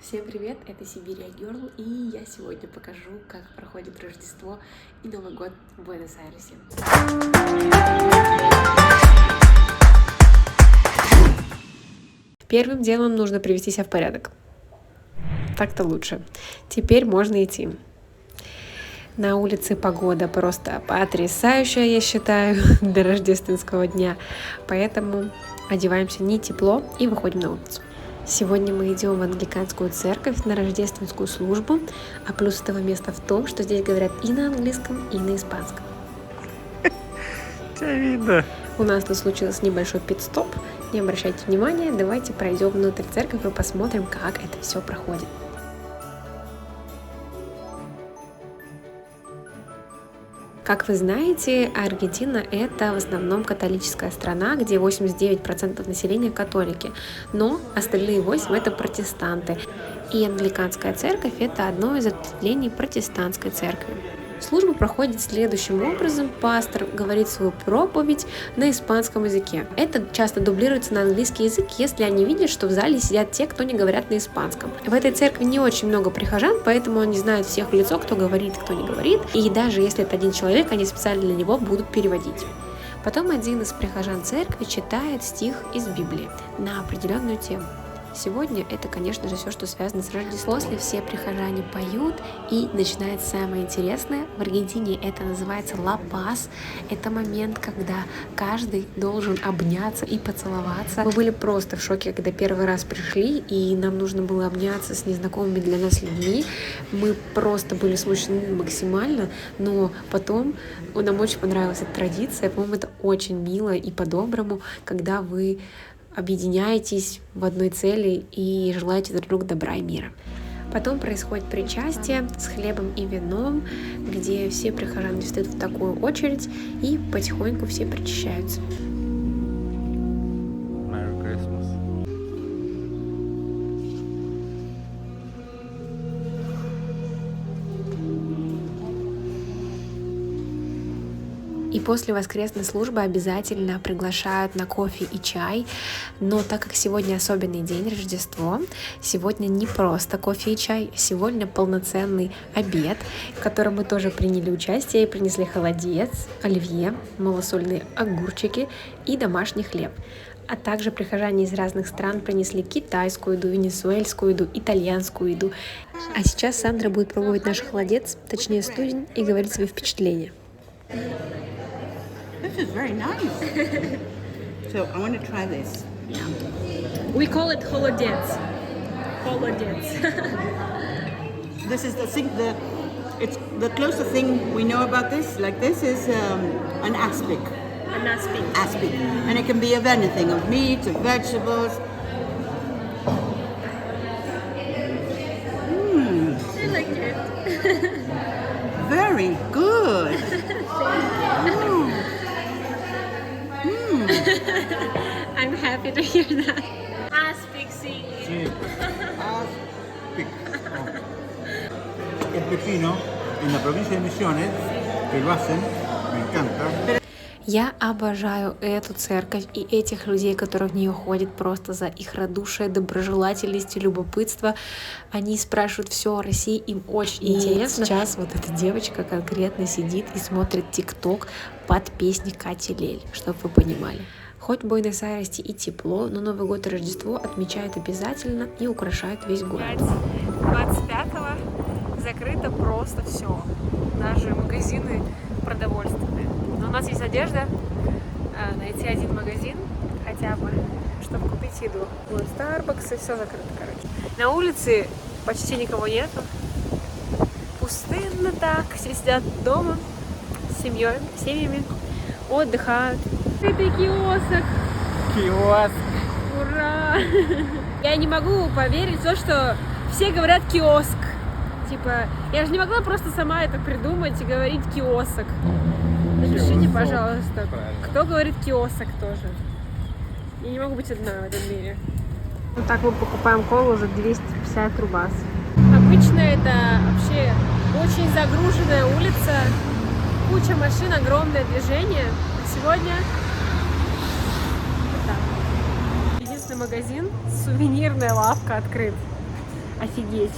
Всем привет, это Сибирия Герл, и я сегодня покажу, как проходит Рождество и Новый год в Буэнос-Айресе. Первым делом нужно привести себя в порядок. Так-то лучше. Теперь можно идти. На улице погода просто потрясающая, я считаю, до рождественского дня, поэтому одеваемся не тепло и выходим на улицу. Сегодня мы идем в англиканскую церковь на рождественскую службу, а плюс этого места в том, что здесь говорят и на английском, и на испанском. Тебя видно. У нас тут случился небольшой пит-стоп, не обращайте внимания, давайте пройдем внутрь церкви и посмотрим, как это все проходит. Как вы знаете, Аргентина – это в основном католическая страна, где 89% населения католики, но остальные 8% – это протестанты. И англиканская церковь – это одно из ответвлений протестантской церкви. Служба проходит следующим образом. Пастор говорит свою проповедь на испанском языке. Это часто дублируется на английский язык, если они видят, что в зале сидят те, кто не говорят на испанском. В этой церкви не очень много прихожан, поэтому они знают всех в лицо, кто говорит, кто не говорит. И даже если это один человек, они специально для него будут переводить. Потом один из прихожан церкви читает стих из Библии на определенную тему. Сегодня это, конечно же, все, что связано с Рождеством. После все прихожане поют, и начинается самое интересное. В Аргентине это называется «Ла Пас». Это момент, когда каждый должен обняться и поцеловаться. Мы были просто в шоке, когда первый раз пришли, и нам нужно было обняться с незнакомыми для нас людьми. Мы просто были смущены максимально, но потом нам очень понравилась эта традиция. По-моему, это очень мило и по-доброму, когда вы объединяетесь в одной цели и желаете друг другу добра и мира. Потом происходит причастие с хлебом и вином, где все прихожане встают в такую очередь и потихоньку все причащаются. Merry Christmas. И после воскресной службы обязательно приглашают на кофе и чай, но так как сегодня особенный день, Рождество, сегодня не просто кофе и чай, сегодня полноценный обед, в котором мы тоже приняли участие и принесли холодец, оливье, малосольные огурчики и домашний хлеб. А также прихожане из разных стран принесли китайскую еду, венесуэльскую еду, итальянскую еду. А сейчас Сандра будет пробовать наш холодец, точнее студень, и говорить свои впечатления. This is very nice. So I want to try this. Yeah. We call it holodets. Holodets. This is the thing. It's the closest thing we know about this. Like this is an aspic. An aspic. Aspic, and it can be of anything, of meat, of vegetables. I like it. Very good. I'm happy to hear that. Aspic, sí. Sí. Aspic. El pepino en la provincia de Misiones, que lo hacen, me encanta. Я обожаю эту церковь и этих людей, которые в нее ходят, просто за их радушие, доброжелательность и любопытство. Они спрашивают все о России, им очень интересно. Сейчас вот эта девочка конкретно сидит и смотрит ТикТок под песни Кати Лель, чтобы вы понимали. Хоть в Буэнос-Айресе и тепло, но Новый год и Рождество отмечают обязательно и украшают весь город. 25-го закрыто просто все, даже магазины продовольственные. Но у нас есть надежда найти один магазин хотя бы, чтобы купить еду. Вот Starbucks и все закрыто, короче. На улице почти никого нету. Пустынно так, все сидят дома с семьями, отдыхают. Это киоск! Киоск! Ура! Я не могу поверить в то, что все говорят киоск. Типа, я же не могла просто сама это придумать и говорить киоск. Напишите, пожалуйста, кто говорит киоск тоже. Я не могу быть одна в этом мире. Вот так мы покупаем колу за 250 рубас. Обычно это вообще очень загруженная улица, куча машин, огромное движение. Сегодня вот так. Единственный магазин, сувенирная лавка открыт. Офигеть.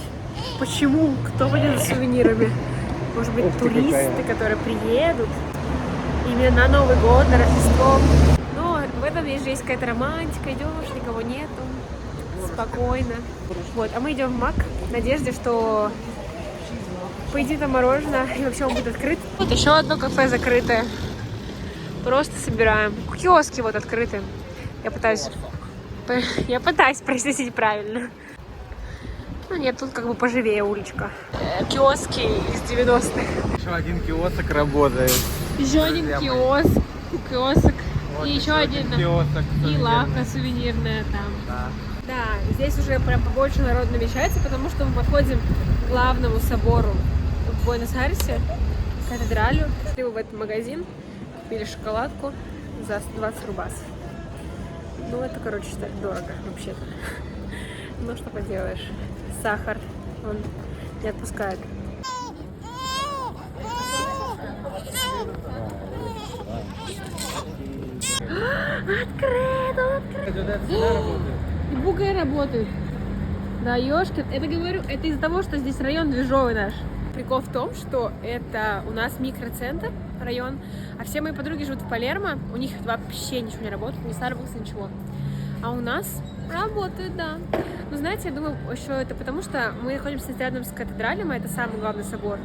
Почему? Кто пойдет за сувенирами? Может быть, туристы, которые приедут именно на Новый год, на Рождество. Но в этом есть же есть какая-то романтика. Идешь, никого нету. Спокойно. Вот, а мы идем в Мак в надежде, что поедим там мороженое и вообще он будет открыт. Вот еще одно кафе закрытое. Просто собираем. Киоски вот открыты. Я пытаюсь произносить правильно. Ну нет, тут как бы поживее уличка. Киоски из 90-х. Еще один киоск работает. Еще один киоск. Вот И еще один. киоск. И лавка сувенирная там. Да. Да, здесь уже прям побольше народ намечается, потому что мы подходим к главному собору в Буэнос-Айресе, кафедралю. Пришли в этот магазин, купили шоколадку за 20 рубасов. Ну, это, короче, так дорого вообще-то. Ну, что поделаешь. Сахар, он не отпускает. Открыто! И бугай работает. Да, ёшкин. Это говорю, это из-за того, что здесь район движовый наш. Прикол в том, что это у нас микроцентр, район, а все мои подруги живут в Палермо, у них вообще ничего не работает, ни Starbucks, ничего. А у нас работает, да. Но знаете, я думаю, еще это потому, что мы находимся рядом с кафедралем, а это самый главный собор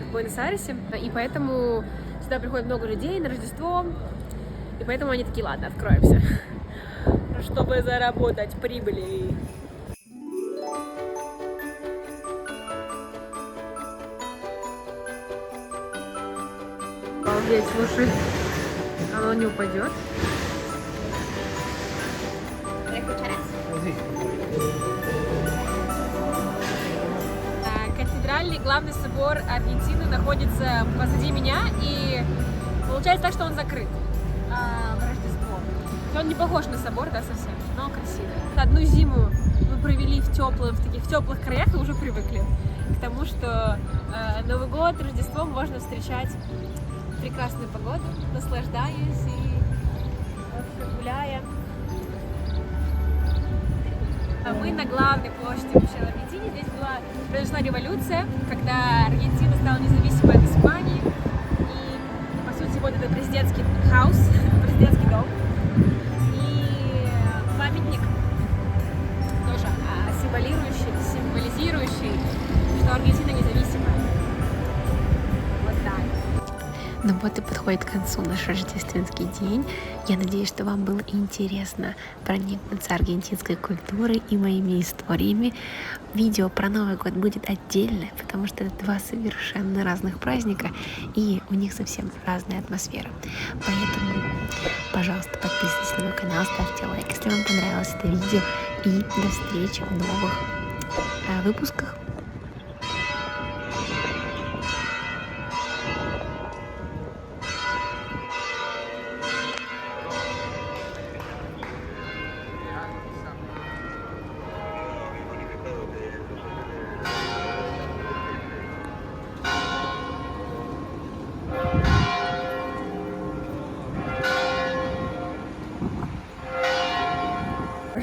в Буэнос-Айресе, и поэтому сюда приходит много людей на Рождество, и поэтому они такие, ладно, откроемся, чтобы заработать прибыли. Обалдеть, слушай, оно не упадет. Кафедральный главный собор Аргентины находится позади меня, и получается так, что он закрыт в Рождество. Он не похож на собор, да, совсем, но красивый. Одну зиму мы провели в теплых краях и уже привыкли к тому, что Новый год, Рождество можно встречать в прекрасную погоду, наслаждаясь и вообще гуляя. Мы на главной площади вообще в Аргентине. Здесь произошла революция, когда Аргентина стала независимой от Испании. И, по сути, вот это президентский хаус, президентский дом. И памятник тоже символизирующий, что Аргентина независимая. Вот так. Ну вот и подходит к концу наш рождественский день. Я надеюсь, что вам было интересно проникнуться аргентинской культурой и моими историями. Видео про Новый год будет отдельное, потому что это два совершенно разных праздника, и у них совсем разная атмосфера. Поэтому, пожалуйста, подписывайтесь на мой канал, ставьте лайк, если вам понравилось это видео. И до встречи в новых выпусках.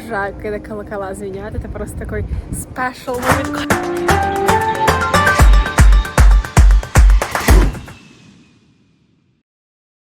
Жаль, когда колокола звенят, это просто такой special moment.